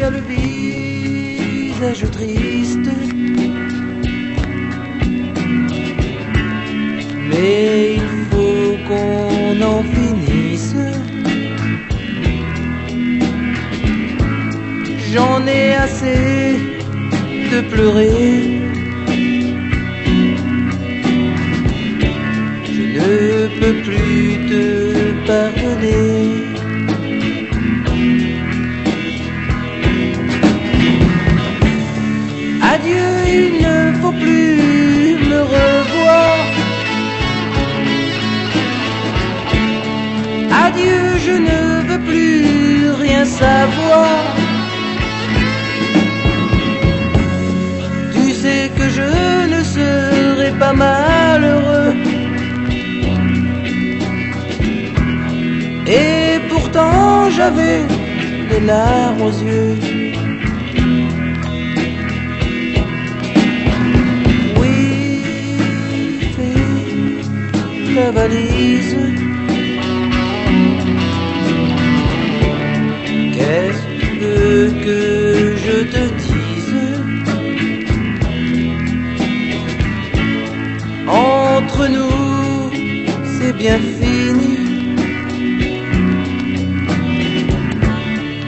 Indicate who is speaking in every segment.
Speaker 1: a le visage triste, mais il faut qu'on en finisse. J'en ai assez de pleurer. Je ne peux plus te pardonner. Adieu, il ne faut plus me revoir. Adieu, je ne veux plus rien savoir. Tu sais que je ne serai pas malheureux. Et pourtant j'avais des larmes aux yeux. Oui, fais ta valise. Qu'est-ce que tu veux que je te dise? Entre nous, c'est bien fini.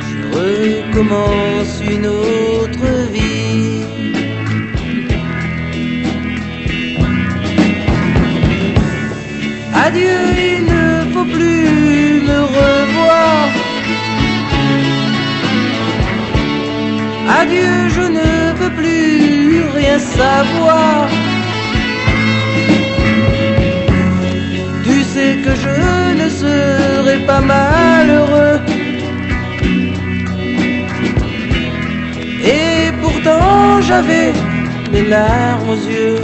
Speaker 1: Je recommence une autre vie. Adieu, il ne faut plus me revoir. Adieu, je ne veux plus rien savoir. Tu sais que je ne serai pas malheureux. Et pourtant j'avais les larmes aux yeux.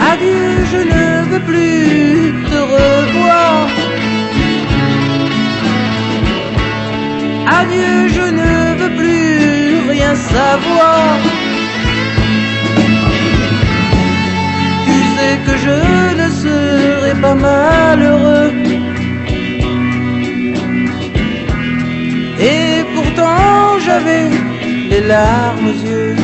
Speaker 1: Adieu, je ne veux plus te revoir. Adieu, je ne veux plus rien savoir. Tu sais que je ne serai pas malheureux. Et pourtant j'avais les larmes aux yeux.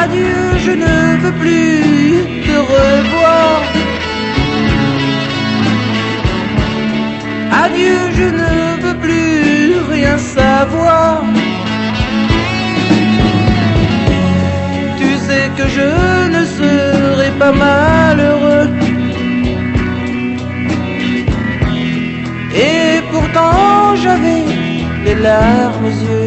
Speaker 1: Adieu, je ne veux plus te revoir. Adieu, je ne veux plus rien savoir. Tu sais que je ne serai pas malheureux. Et pourtant j'avais les larmes aux yeux.